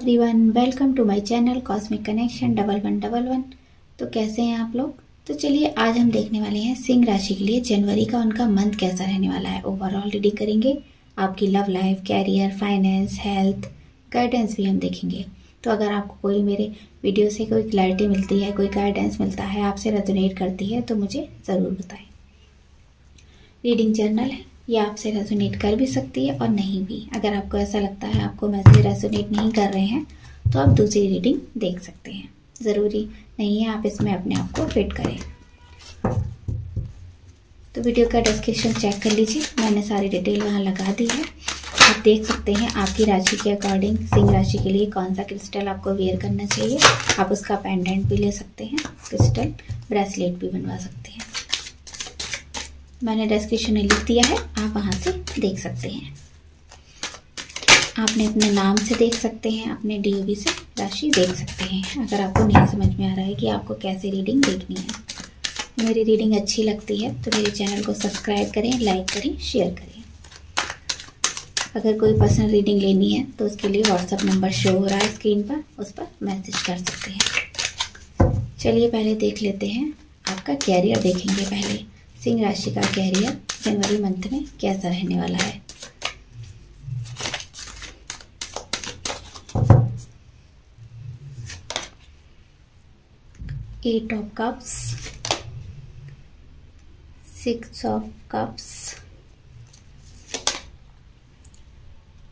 Everyone, welcome to my channel cosmic connection 1111। तो कैसे हैं आप लोग। तो चलिए आज हम देखने वाले हैं सिंह राशि के लिए जनवरी का उनका मंथ कैसा रहने वाला है। ओवरऑल रीडिंग करेंगे, आपकी love life, career, finance, health, guidance भी हम देखेंगे। तो अगर आपको कोई मेरे वीडियो से कोई क्लैरिटी मिलती है, कोई गाइडेंस मिलता है, आपसे रेजोनेट करती है तो मुझे ज़रूर बताएं। रीडिंग जर्नल है, ये आपसे रेजोनेट कर भी सकती है और नहीं भी। अगर आपको ऐसा लगता है आपको मैसेज रेजोनेट नहीं कर रहे हैं तो आप दूसरी रीडिंग देख सकते हैं। ज़रूरी नहीं है आप इसमें अपने आप को फिट करें। तो वीडियो का डिस्क्रिप्शन चेक कर लीजिए, मैंने सारी डिटेल वहाँ लगा दी है। आप देख सकते हैं आपकी राशि के अकॉर्डिंग सिंह राशि के लिए कौन सा क्रिस्टल आपको वेयर करना चाहिए। आप उसका पेंडेंट भी ले सकते हैं, क्रिस्टल ब्रेसलेट भी बनवा सकते हैं। मैंने डिस्क्रिप्शन में लिख दिया है, आप वहाँ से देख सकते हैं। आपने अपने नाम से देख सकते हैं, अपने DOB से राशि देख सकते हैं। अगर आपको नहीं समझ में आ रहा है कि आपको कैसे रीडिंग देखनी है, मेरी रीडिंग अच्छी लगती है तो मेरे चैनल को सब्सक्राइब करें, लाइक करें, शेयर करें। अगर कोई पर्सनल रीडिंग लेनी है तो उसके लिए व्हाट्सएप नंबर शो हो रहा है स्क्रीन पर, उस पर मैसेज कर सकते हैं। चलिए पहले देख लेते हैं, आपका कैरियर देखेंगे। पहले सिंह राशि का कैरियर जनवरी मंथ में कैसा रहने वाला है। Eight of cups, 6 of cups,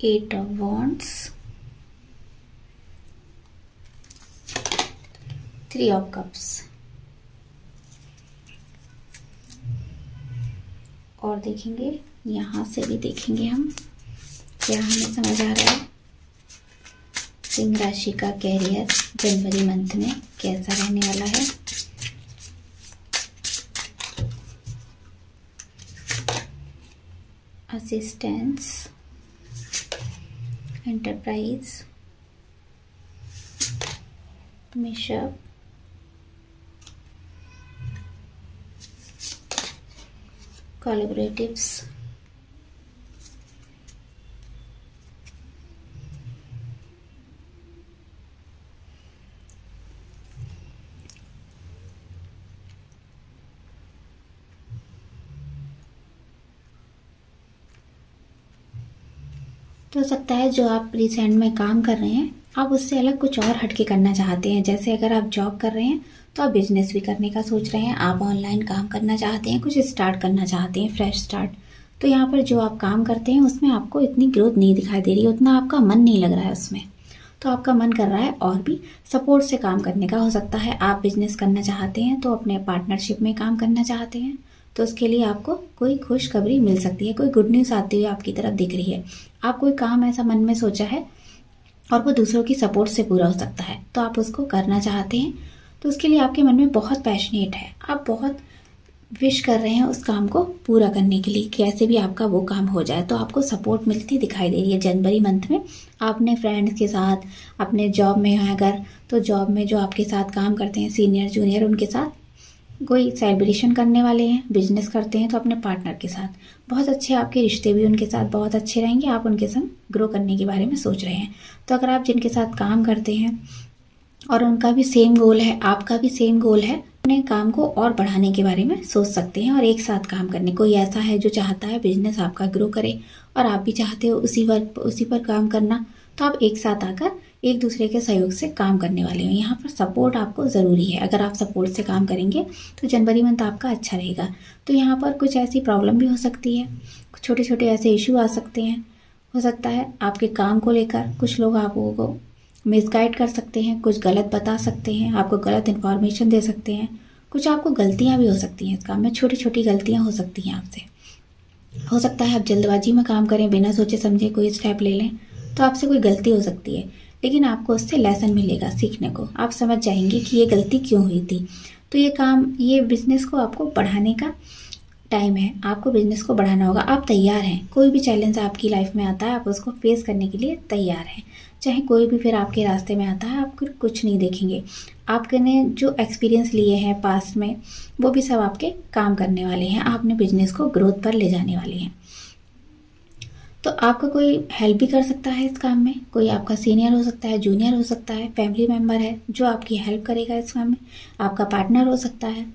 8 of wands, 3 of cups. और देखेंगे, यहाँ से भी देखेंगे हम क्या हमें समझ आ रहा है। सिंह राशि का कैरियर जनवरी मंथ में कैसा रहने वाला है। असिस्टेंस, एंटरप्राइज, मिशप, कोलैबोरेटिव्स, तो हो सकता है जो आप रिसेंट में काम कर रहे हैं आप उससे अलग कुछ और हटके करना चाहते हैं। जैसे अगर आप जॉब कर रहे हैं तो आप बिजनेस भी करने का सोच रहे हैं, आप ऑनलाइन काम करना चाहते हैं, कुछ स्टार्ट करना चाहते हैं, फ्रेश स्टार्ट। तो यहाँ पर जो आप काम करते हैं उसमें आपको इतनी ग्रोथ नहीं दिखाई दे रही, उतना आपका मन नहीं लग रहा है उसमें। तो आपका मन कर रहा है और भी सपोर्ट से काम करने का। हो सकता है आप बिजनेस करना चाहते हैं तो अपने पार्टनरशिप में काम करना चाहते हैं, तो उसके लिए आपको कोई खुशखबरी मिल सकती है, कोई गुड न्यूज़ आती हुई आपकी तरफ दिख रही है। आप कोई काम ऐसा मन में सोचा है और वो दूसरों की सपोर्ट से पूरा हो सकता है, तो आप उसको करना चाहते हैं। तो उसके लिए आपके मन में बहुत पैशनेट है, आप बहुत विश कर रहे हैं उस काम को पूरा करने के लिए, कैसे भी आपका वो काम हो जाए। तो आपको सपोर्ट मिलती दिखाई दे रही है जनवरी मंथ में। आपने फ्रेंड्स के साथ, अपने जॉब में हैं अगर तो जॉब में जो आपके साथ काम करते हैं सीनियर जूनियर, उनके साथ कोई सेलिब्रेशन करने वाले हैं। बिजनेस करते हैं तो अपने पार्टनर के साथ बहुत अच्छे आपके रिश्ते भी उनके साथ बहुत अच्छे रहेंगे। आप उनके संग ग्रो करने के बारे में सोच रहे हैं। तो अगर आप जिनके साथ काम करते हैं और उनका भी सेम गोल है, आपका भी सेम गोल है, अपने काम को और बढ़ाने के बारे में सोच सकते हैं और एक साथ काम करने। कोई ऐसा है जो चाहता है बिजनेस आपका ग्रो करे और आप भी चाहते हो उसी पर काम करना, तो आप एक साथ आकर एक दूसरे के सहयोग से काम करने वाले हो। यहाँ पर सपोर्ट आपको ज़रूरी है। अगर आप सपोर्ट से काम करेंगे तो जनवरी मंथ आपका अच्छा रहेगा। तो यहाँ पर कुछ ऐसी प्रॉब्लम भी हो सकती है, छोटे छोटे ऐसे इशू आ सकते हैं। हो सकता है आपके काम को लेकर कुछ लोग आपको मिसगाइड कर सकते हैं, कुछ गलत बता सकते हैं, आपको गलत इन्फॉर्मेशन दे सकते हैं। कुछ आपको गलतियाँ भी हो सकती हैं इस काम में, छोटी छोटी गलतियाँ हो सकती हैं आपसे। हो सकता है आप जल्दबाजी में काम करें, बिना सोचे समझे कोई स्टेप ले लें, तो आपसे कोई गलती हो सकती है, लेकिन आपको उससे लेसन मिलेगा सीखने को। आप समझ जाएंगे कि ये गलती क्यों हुई थी। तो ये बिजनेस को आपको बढ़ाने का टाइम है, आपको बिजनेस को बढ़ाना होगा। आप तैयार हैं, कोई भी चैलेंज आपकी लाइफ में आता है आप उसको फेस करने के लिए तैयार हैं। चाहे कोई भी फिर आपके रास्ते में आता है, आप फिर कुछ नहीं देखेंगे। आपने जो एक्सपीरियंस लिए हैं पास्ट में वो भी सब आपके काम करने वाले हैं, आपने बिजनेस को ग्रोथ पर ले जाने वाले हैं। तो आपका कोई हेल्प भी कर सकता है इस काम में, कोई आपका सीनियर हो सकता है, जूनियर हो सकता है, फैमिली मेम्बर है जो आपकी हेल्प करेगा इस काम में, आपका पार्टनर हो सकता है।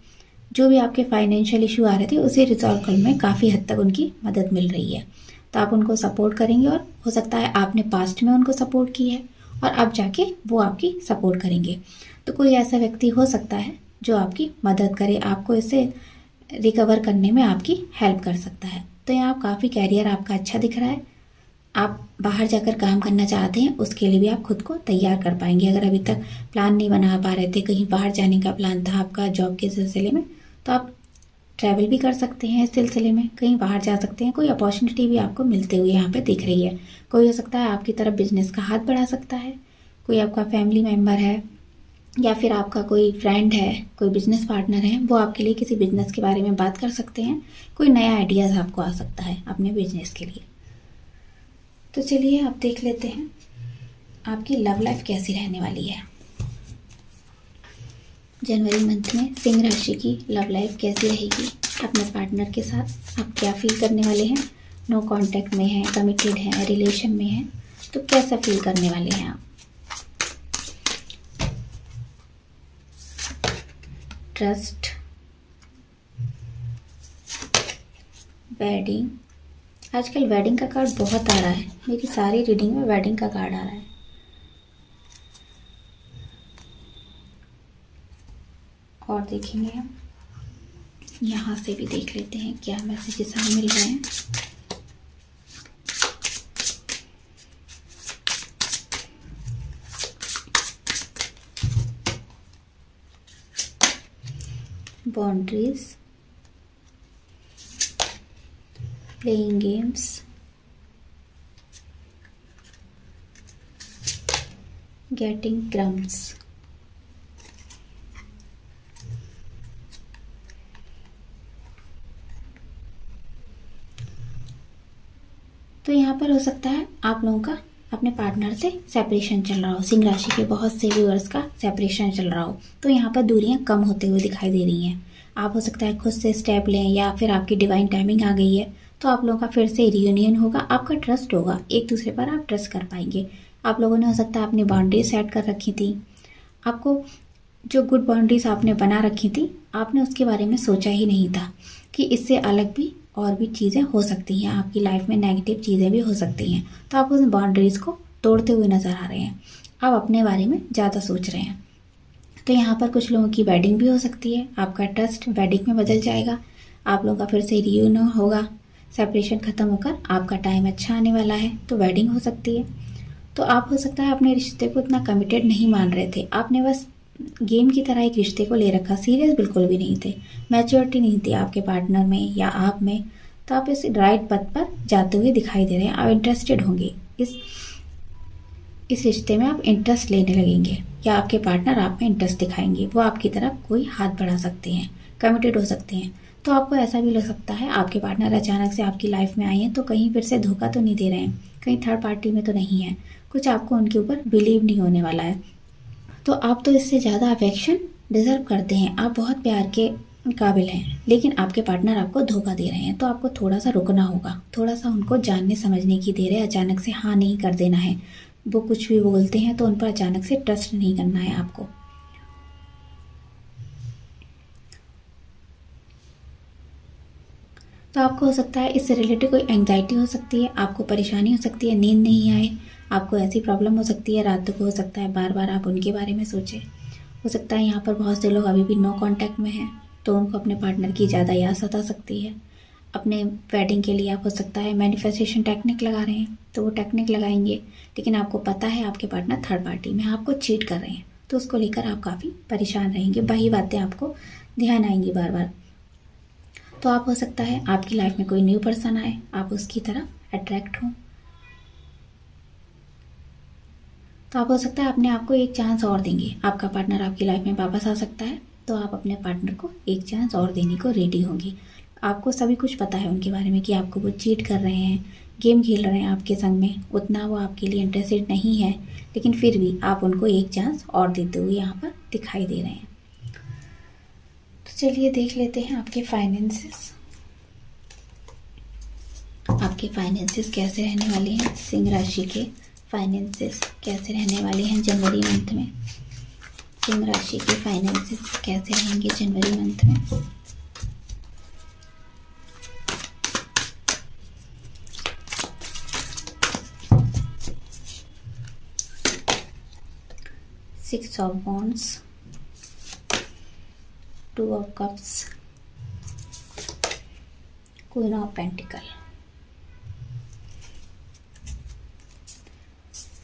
जो भी आपके फाइनेंशियल इशू आ रहे थे उसे रिजॉल्व करने में काफ़ी हद तक उनकी मदद मिल रही है। तो आप उनको सपोर्ट करेंगे और हो सकता है आपने पास्ट में उनको सपोर्ट की है और अब जाके वो आपकी सपोर्ट करेंगे। तो कोई ऐसा व्यक्ति हो सकता है जो आपकी मदद करे, आपको इसे रिकवर करने में आपकी हेल्प कर सकता है। तो यहाँ काफ़ी कैरियर आपका अच्छा दिख रहा है। आप बाहर जाकर काम करना चाहते हैं, उसके लिए भी आप खुद को तैयार कर पाएंगे। अगर अभी तक प्लान नहीं बना पा रहे थे, कहीं बाहर जाने का प्लान था आपका जॉब के सिलसिले में, तो आप ट्रैवल भी कर सकते हैं इस सिलसिले में, कहीं बाहर जा सकते हैं। कोई अपॉर्चुनिटी भी आपको मिलते हुए यहाँ पे दिख रही है। कोई हो सकता है आपकी तरफ बिजनेस का हाथ बढ़ा सकता है, कोई आपका फैमिली मेम्बर है या फिर आपका कोई फ्रेंड है, कोई बिजनेस पार्टनर है, वो आपके लिए किसी बिजनेस के बारे में बात कर सकते हैं। कोई नया आइडियाज़ आपको आ सकता है अपने बिजनेस के लिए। तो चलिए आप देख लेते हैं आपकी लव लाइफ कैसी रहने वाली है। जनवरी मंथ में सिंह राशि की लव लाइफ कैसी रहेगी अपने पार्टनर के साथ, आप क्या फील करने वाले हैं। नो कांटेक्ट में हैं, कमिटेड हैं, रिलेशन में हैं, तो कैसा फील करने वाले हैं आप। Trust, wedding. आजकल वेडिंग का कार्ड बहुत आ रहा है, मेरी सारी रीडिंग में वेडिंग का कार्ड आ रहा है। और देखेंगे हम यहाँ से भी देख लेते हैं क्या मैसेजेस हमें मिल रहे हैं। Boundaries, playing games, getting crumbs. तो यहाँ पर हो सकता है आप लोगों का अपने पार्टनर से सेपरेशन चल रहा हो। सिंह राशि के बहुत से व्यूअर्स का सेपरेशन चल रहा हो, तो यहाँ पर दूरियां कम होते हुए दिखाई दे रही हैं। आप हो सकता है खुद से स्टेप लें या फिर आपकी डिवाइन टाइमिंग आ गई है तो आप लोगों का फिर से रियूनियन होगा। आपका ट्रस्ट होगा, एक दूसरे पर आप ट्रस्ट कर पाएंगे। आप लोगों ने हो सकता है अपनी बाउंड्रीज सेट कर रखी थी, आपको जो गुड बाउंड्रीज आपने बना रखी थी आपने उसके बारे में सोचा ही नहीं था कि इससे अलग भी और भी चीज़ें हो सकती हैं, आपकी लाइफ में नेगेटिव चीज़ें भी हो सकती हैं। तो आप उन बाउंड्रीज़ को तोड़ते हुए नज़र आ रहे हैं, आप अपने बारे में ज़्यादा सोच रहे हैं। तो यहाँ पर कुछ लोगों की वेडिंग भी हो सकती है, आपका ट्रस्ट वेडिंग में बदल जाएगा, आप लोगों का फिर से रियूनियन होगा, सेपरेशन खत्म होकर आपका टाइम अच्छा आने वाला है, तो वेडिंग हो सकती है। तो आप हो सकता है अपने रिश्ते को इतना कमिटेड नहीं मान रहे थे, आपने बस गेम की तरह एक रिश्ते को ले रखा, सीरियस बिल्कुल भी नहीं थे, मैच्योरिटी नहीं थी आपके पार्टनर में या आप में। तो आप इस राइट पथ पर जाते हुए दिखाई दे रहे हैं, आप इंटरेस्टेड होंगे इस रिश्ते में, आप इंटरेस्ट लेने लगेंगे या आपके पार्टनर आप में इंटरेस्ट दिखाएंगे, वो आपकी तरफ कोई हाथ बढ़ा सकते हैं, कमिटेड हो सकते हैं। तो आपको ऐसा भी लग सकता है आपके पार्टनर अचानक से आपकी लाइफ में आए हैं तो कहीं फिर से धोखा तो नहीं दे रहे हैं, कहीं थर्ड पार्टी में तो नहीं है, कुछ आपको उनके ऊपर बिलीव नहीं होने वाला है। तो आप तो इससे ज़्यादा अफेक्शन डिजर्व करते हैं, आप बहुत प्यार के काबिल हैं, लेकिन आपके पार्टनर आपको धोखा दे रहे हैं। तो आपको थोड़ा सा रुकना होगा, थोड़ा सा उनको जानने समझने की देर है, अचानक से हाँ नहीं कर देना है। वो कुछ भी बोलते हैं तो उन पर अचानक से ट्रस्ट नहीं करना है आपको। तो आपको हो सकता है इससे रिलेटेड कोई एंग्जाइटी हो सकती है, आपको परेशानी हो सकती है, नींद नहीं आए, आपको ऐसी प्रॉब्लम हो सकती है, रात को हो सकता है बार बार आप उनके बारे में सोचें। हो सकता है यहाँ पर बहुत से लोग अभी भी नो कांटेक्ट में हैं तो उनको अपने पार्टनर की ज़्यादा याद सता सकती है। अपने वेडिंग के लिए आप हो सकता है मैनिफेस्टेशन टेक्निक लगा रहे हैं तो वो टेक्निक लगाएंगे, लेकिन आपको पता है आपके पार्टनर थर्ड पार्टी में आपको चीट कर रहे हैं, तो उसको लेकर आप काफ़ी परेशान रहेंगे, वही बातें आपको ध्यान आएंगी बार बार। तो आप हो सकता है आपकी लाइफ में कोई न्यू पर्सन आए, आप उसकी तरफ अट्रैक्ट हों। तो आप हो सकता है अपने आप को एक चांस और देंगे, आपका पार्टनर आपकी लाइफ में वापस आ सकता है तो आप अपने पार्टनर को एक चांस और देने को रेडी होंगी। आपको सभी कुछ पता है उनके बारे में कि आपको वो चीट कर रहे हैं, गेम खेल रहे हैं आपके संग में, उतना वो आपके लिए इंटरेस्टेड नहीं है, लेकिन फिर भी आप उनको एक चांस और देते हुए यहाँ पर दिखाई दे रहे हैं। तो चलिए देख लेते हैं आपके फाइनेंसेस, आप आपके फाइनेंसेस कैसे रहने वाले हैं, सिंह राशि के फाइनेंसेस कैसे रहने वाले हैं जनवरी मंथ में। सिंह राशि के फाइनेंसेस कैसे रहेंगे जनवरी मंथ में। Six of wands, two of cups, queen of pentacle.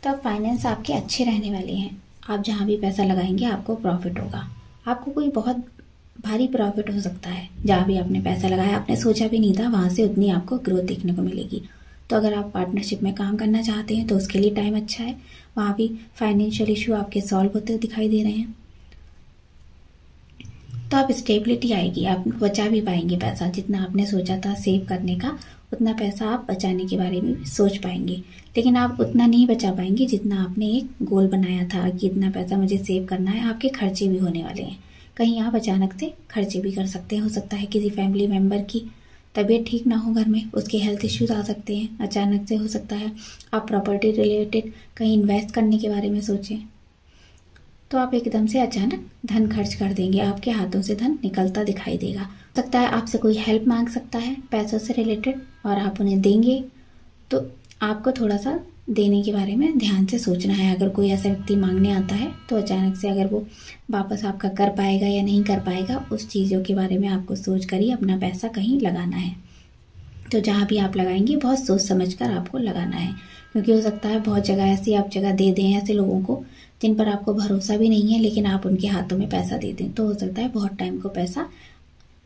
तो फाइनेंस आपके अच्छे रहने वाले हैं। आप जहाँ भी पैसा लगाएंगे आपको प्रॉफिट होगा। आपको कोई बहुत भारी प्रॉफिट हो सकता है। जहाँ भी आपने पैसा लगाया आपने सोचा भी नहीं था, वहाँ से उतनी आपको ग्रोथ देखने को मिलेगी। तो अगर आप पार्टनरशिप में काम करना चाहते हैं तो उसके लिए टाइम अच्छा है। वहाँ भी फाइनेंशियल इशू आपके सॉल्व होते दिखाई दे रहे हैं। तो आप स्टेबिलिटी आएगी, आप बचा भी पाएंगे पैसा। जितना आपने सोचा था सेव करने का उतना पैसा आप बचाने के बारे में भी सोच पाएंगे। लेकिन आप उतना नहीं बचा पाएंगे जितना आपने एक गोल बनाया था कि इतना पैसा मुझे सेव करना है। आपके खर्चे भी होने वाले हैं। कहीं आप अचानक से खर्चे भी कर सकते हैं। हो सकता है किसी फैमिली मेम्बर की तबीयत ठीक ना हो घर में, उसके हेल्थ इश्यूज आ सकते हैं। अचानक से हो सकता है आप प्रॉपर्टी रिलेटेड कहीं इन्वेस्ट करने के बारे में सोचें तो आप एकदम से अचानक धन खर्च कर देंगे। आपके हाथों से धन निकलता दिखाई देगा। हो सकता है आपसे कोई हेल्प मांग सकता है पैसों से रिलेटेड और आप उन्हें देंगे। तो आपको थोड़ा सा देने के बारे में ध्यान से सोचना है। अगर कोई ऐसा व्यक्ति मांगने आता है तो अचानक से अगर वो वापस आपका कर पाएगा या नहीं कर पाएगा, उस चीज़ों के बारे में आपको सोच कर ही अपना पैसा कहीं लगाना है। तो जहाँ भी आप लगाएंगे बहुत सोच समझ कर आपको लगाना है, क्योंकि हो सकता है बहुत जगह ऐसी आप जगह दे दें ऐसे लोगों को जिन पर आपको भरोसा भी नहीं है, लेकिन आप उनके हाथों में पैसा दे दें तो हो सकता है बहुत टाइम को पैसा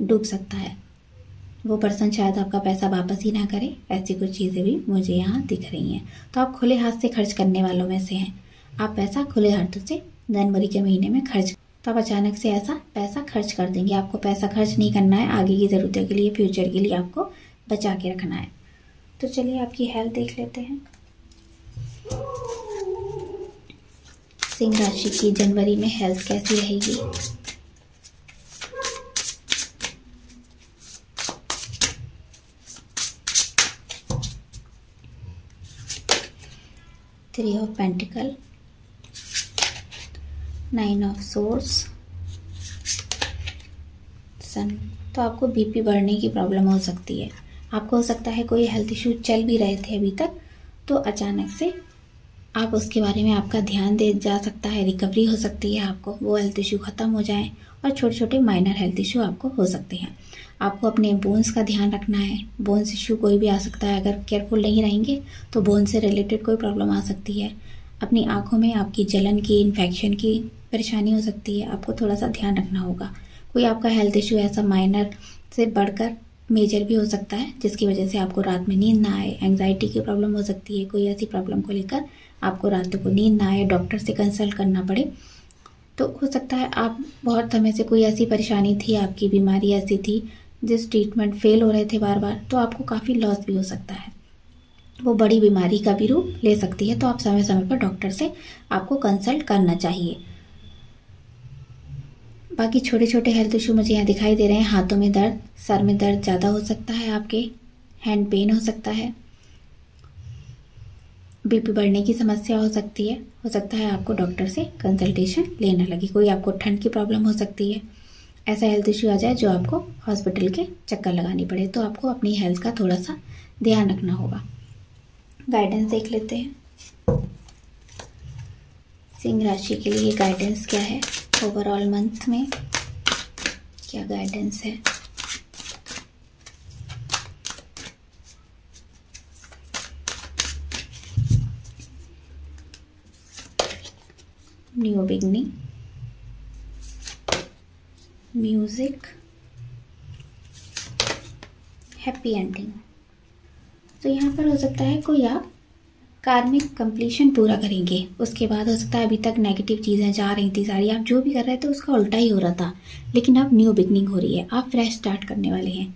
डूब सकता है। वो पर्सन शायद आपका पैसा वापस ही ना करे। ऐसी कुछ चीज़ें भी मुझे यहाँ दिख रही हैं। तो आप खुले हाथ से खर्च करने वालों में से हैं। आप पैसा खुले हाथों से जनवरी के महीने में खर्च, तो आप अचानक से ऐसा पैसा खर्च कर देंगे। आपको पैसा खर्च नहीं करना है, आगे की ज़रूरतों के लिए, फ्यूचर के लिए आपको बचा के रखना है। तो चलिए आपकी हेल्थ देख लेते हैं। सिंह राशि की जनवरी में हेल्थ कैसी रहेगी। Three of pentacles, nine of swords, sun. तो आपको बीपी बढ़ने की प्रॉब्लम हो सकती है। आपको हो सकता है कोई हेल्थ इशू चल भी रहे थे अभी तक, तो अचानक से आप उसके बारे में आपका ध्यान दे जा सकता है। रिकवरी हो सकती है, आपको वो हेल्थ इशू ख़त्म हो जाए और छोटे छोटे माइनर हेल्थ इशू आपको हो सकते हैं। आपको अपने बोन्स का ध्यान रखना है। बोन्स इशू कोई भी आ सकता है। अगर केयरफुल नहीं रहेंगे तो बोन से रिलेटेड कोई प्रॉब्लम आ सकती है। अपनी आँखों में आपकी जलन की, इन्फेक्शन की परेशानी हो सकती है। आपको थोड़ा सा ध्यान रखना होगा। कोई आपका हेल्थ इशू ऐसा माइनर से बढ़कर मेजर भी हो सकता है, जिसकी वजह से आपको रात में नींद ना आए। एंग्जाइटी की प्रॉब्लम हो सकती है। कोई ऐसी प्रॉब्लम को लेकर आपको रातों को नींद ना आए, डॉक्टर से कंसल्ट करना पड़े। तो हो सकता है आप बहुत समय से कोई ऐसी परेशानी थी, आपकी बीमारी ऐसी थी जिस ट्रीटमेंट फेल हो रहे थे बार बार, तो आपको काफ़ी लॉस भी हो सकता है। वो बड़ी बीमारी का भी रूप ले सकती है। तो आप समय समय पर डॉक्टर से आपको कंसल्ट करना चाहिए। बाकी छोटे छोटे हेल्थ इशू मुझे यहाँ दिखाई दे रहे हैं। हाथों में दर्द, सर में दर्द ज़्यादा हो सकता है, आपके हैंड पेन हो सकता है, बीपी बढ़ने की समस्या हो सकती है। हो सकता है आपको डॉक्टर से कंसल्टेशन लेना लगे। कोई आपको ठंड की प्रॉब्लम हो सकती है। ऐसा हेल्थ इशू आ जाए जो आपको हॉस्पिटल के चक्कर लगानी पड़े। तो आपको अपनी हेल्थ का थोड़ा सा ध्यान रखना होगा। गाइडेंस देख लेते हैं। सिंह राशि के लिए गाइडेंस क्या है ओवरऑल मंथ में, क्या गाइडेंस है। New beginning, music, happy ending. तो यहाँ पर हो सकता है कोई आप कार्मिक कंप्लीशन पूरा करेंगे। उसके बाद हो सकता है अभी तक नेगेटिव चीज़ें जा रही थी सारी, आप जो भी कर रहे थे उसका उल्टा ही हो रहा था, लेकिन अब न्यू बिगनिंग हो रही है। आप फ्रेश स्टार्ट करने वाले हैं।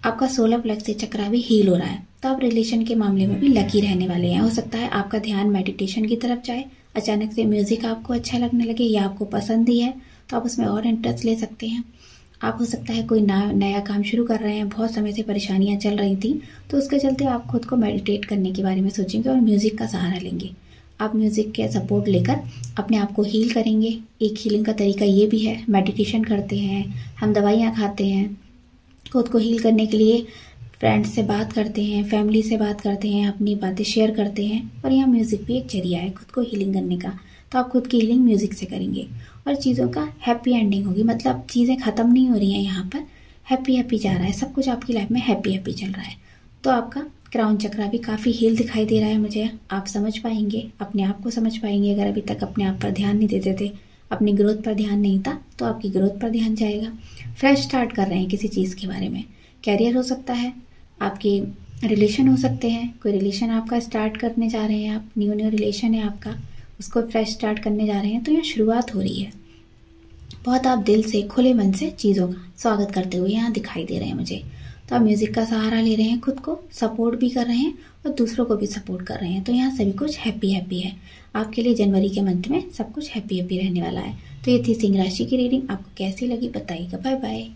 आपका 16 प्लस से चक्रा भी हील हो रहा है। तो आप रिलेशन के मामले में भी लकी रहने वाले हैं। हो सकता है आपका ध्यान मेडिटेशन की तरफ जाए। अचानक से म्यूजिक आपको अच्छा लगने लगे या आपको पसंद ही है तो आप उसमें और इंटरेस्ट ले सकते हैं। आप हो सकता है कोई नया काम शुरू कर रहे हैं, बहुत समय से परेशानियां चल रही थी, तो उसके चलते आप खुद को मेडिटेट करने के बारे में सोचेंगे और म्यूज़िक का सहारा लेंगे। आप म्यूज़िक के सपोर्ट लेकर अपने आप को हील करेंगे। एक हीलिंग का तरीका ये भी है, मेडिटेशन करते हैं, हम दवाइयाँ खाते हैं, खुद को हील करने के लिए फ्रेंड्स से बात करते हैं, फैमिली से बात करते हैं, अपनी बातें शेयर करते हैं, और यहाँ म्यूज़िक भी एक जरिया है खुद को हीलिंग करने का। तो आप खुद की हीलिंग म्यूज़िक से करेंगे और चीज़ों का हैप्पी एंडिंग होगी, मतलब चीज़ें ख़त्म नहीं हो रही हैं, यहाँ पर हैप्पी हैप्पी जा रहा है, सब कुछ आपकी लाइफ में हैप्पी हैप्पी चल रहा है। तो आपका क्राउन चक्रा भी काफ़ी हील दिखाई दे रहा है मुझे। आप समझ पाएंगे, अपने आप को समझ पाएंगे। अगर अभी तक अपने आप पर ध्यान नहीं देते थे, अपनी ग्रोथ पर ध्यान नहीं था, तो आपकी ग्रोथ पर ध्यान जाएगा। फ्रेश स्टार्ट कर रहे हैं किसी चीज़ के बारे में, कैरियर हो सकता है, आपके रिलेशन हो सकते हैं, कोई रिलेशन आपका स्टार्ट करने जा रहे हैं आप, न्यू रिलेशन है आपका, उसको फ्रेश स्टार्ट करने जा रहे हैं, तो यहाँ शुरुआत हो रही है। बहुत आप दिल से, खुले मन से चीज़ों का स्वागत करते हुए यहाँ दिखाई दे रहे हैं मुझे। तो आप म्यूज़िक का सहारा ले रहे हैं, खुद को सपोर्ट भी कर रहे हैं और दूसरों को भी सपोर्ट कर रहे हैं। तो यहाँ सभी कुछ हैप्पी हैप्पी है। आपके लिए जनवरी के मंथ में सब कुछ हैप्पी हैप्पी रहने वाला है। तो ये थी सिंह राशि की रीडिंग। आपको कैसी लगी बताइएगा। Bye bye.